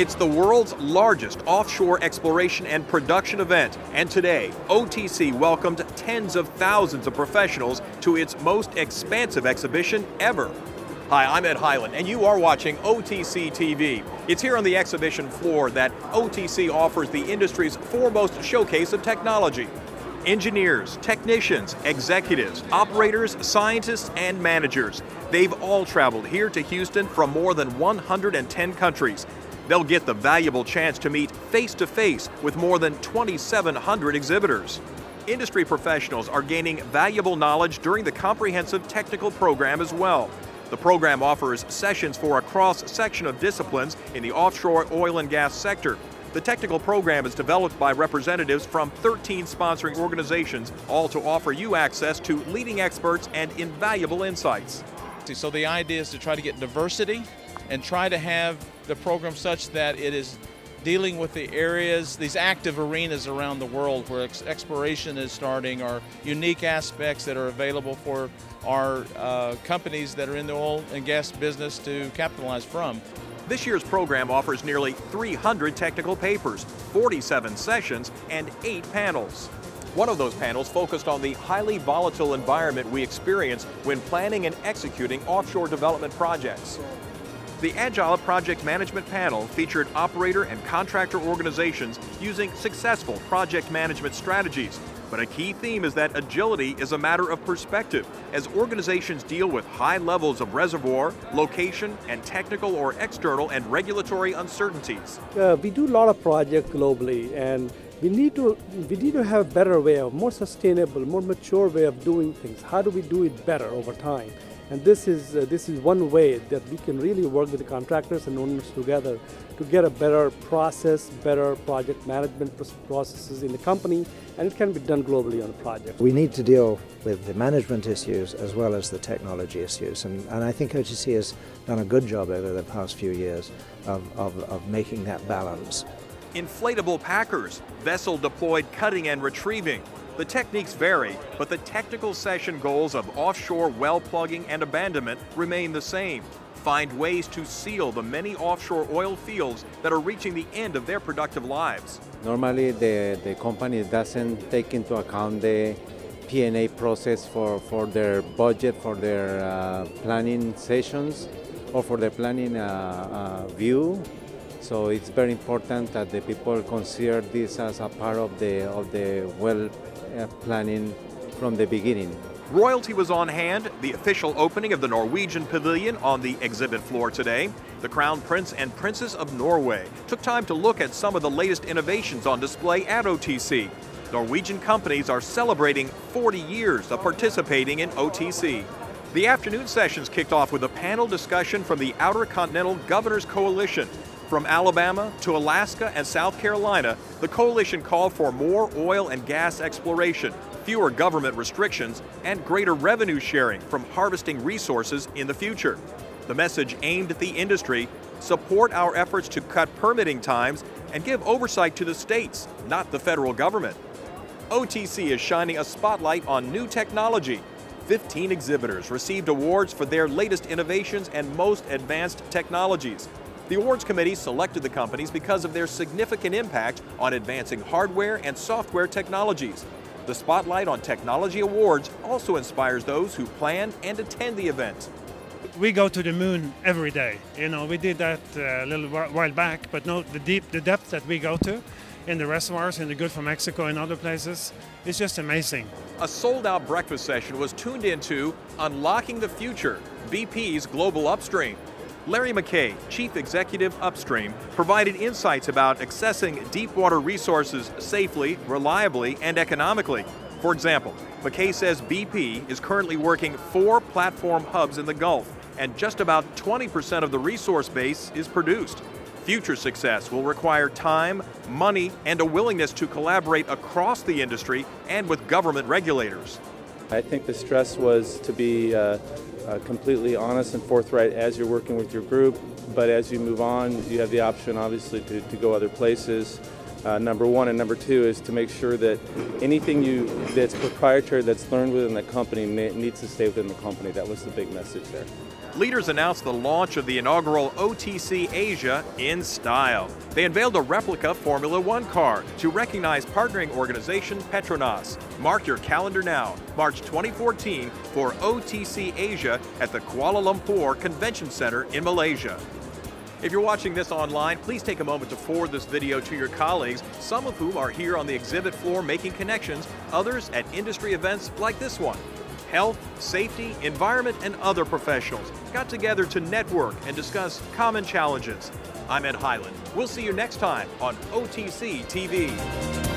It's the world's largest offshore exploration and production event, and today, OTC welcomed tens of thousands of professionals to its most expansive exhibition ever. Hi, I'm Ed Hyland, and you are watching OTC TV. It's here on the exhibition floor that OTC offers the industry's foremost showcase of technology. Engineers, technicians, executives, operators, scientists, and managers. They've all traveled here to Houston from more than 110 countries. They'll get the valuable chance to meet face-to-face with more than 2,700 exhibitors. Industry professionals are gaining valuable knowledge during the comprehensive technical program as well. The program offers sessions for a cross-section of disciplines in the offshore oil and gas sector. The technical program is developed by representatives from 13 sponsoring organizations, all to offer you access to leading experts and invaluable insights. So the idea is to try to get diversity and try to have the program such that it is dealing with the areas, these active arenas around the world where exploration is starting, or unique aspects that are available for our companies that are in the oil and gas business to capitalize from. This year's program offers nearly 300 technical papers, 47 sessions, and 8 panels. One of those panels focused on the highly volatile environment we experience when planning and executing offshore development projects. The Agile Project Management panel featured operator and contractor organizations using successful project management strategies. But a key theme is that agility is a matter of perspective, as organizations deal with high levels of reservoir, location, and technical or external and regulatory uncertainties. We do a lot of projects globally, and we need to have a better way, a more sustainable, more mature way of doing things. How do we do it better over time? And this is one way that we can really work with the contractors and owners together to get a better process, better project management processes in the company, and it can be done globally on a project. We need to deal with the management issues as well as the technology issues, and I think OTC has done a good job over the past few years of making that balance. Inflatable packers, vessel-deployed cutting and retrieving. The techniques vary, but the technical session goals of offshore well plugging and abandonment remain the same. Find ways to seal the many offshore oil fields that are reaching the end of their productive lives. Normally, the company doesn't take into account the P&A process for their budget, for their planning sessions, or for their planning view. So it's very important that the people consider this as a part of the well planning from the beginning. Royalty was on hand, the official opening of the Norwegian pavilion on the exhibit floor today. The Crown Prince and Princess of Norway took time to look at some of the latest innovations on display at OTC. Norwegian companies are celebrating 40 years of participating in OTC. The afternoon sessions kicked off with a panel discussion from the Outer Continental Governors Coalition. From Alabama to Alaska and South Carolina, the coalition called for more oil and gas exploration, fewer government restrictions, and greater revenue sharing from harvesting resources in the future. The message aimed at the industry: support our efforts to cut permitting times and give oversight to the states, not the federal government. OTC is shining a spotlight on new technology. 15 exhibitors received awards for their latest innovations and most advanced technologies. The awards committee selected the companies because of their significant impact on advancing hardware and software technologies. The Spotlight on Technology Awards also inspires those who plan and attend the event. We go to the moon every day. You know, we did that a little while back, but no, the depth that we go to in the reservoirs in the Gulf of Mexico and other places is just amazing. A sold-out breakfast session was tuned into Unlocking the Future, BP's Global Upstream. Larry McKay, Chief Executive Upstream, provided insights about accessing deepwater resources safely, reliably, and economically. For example, McKay says BP is currently working 4 platform hubs in the Gulf, and just about 20% of the resource base is produced. Future success will require time, money, and a willingness to collaborate across the industry and with government regulators. I think the stress was to be completely honest and forthright as you're working with your group, but as you move on, you have the option obviously to go other places. Number one, and number two is to make sure that anything that's proprietary, that's learned within the company, needs to stay within the company. That was the big message there. leaders announced the launch of the inaugural OTC Asia in style. They unveiled a replica Formula One car to recognize partnering organization Petronas. Mark your calendar now, March 2014, for OTC Asia at the Kuala Lumpur Convention Center in Malaysia. If you're watching this online, please take a moment to forward this video to your colleagues, some of whom are here on the exhibit floor making connections, others at industry events like this one. Health, safety, environment, and other professionals got together to network and discuss common challenges. I'm Ed Highland. We'll see you next time on OTC TV.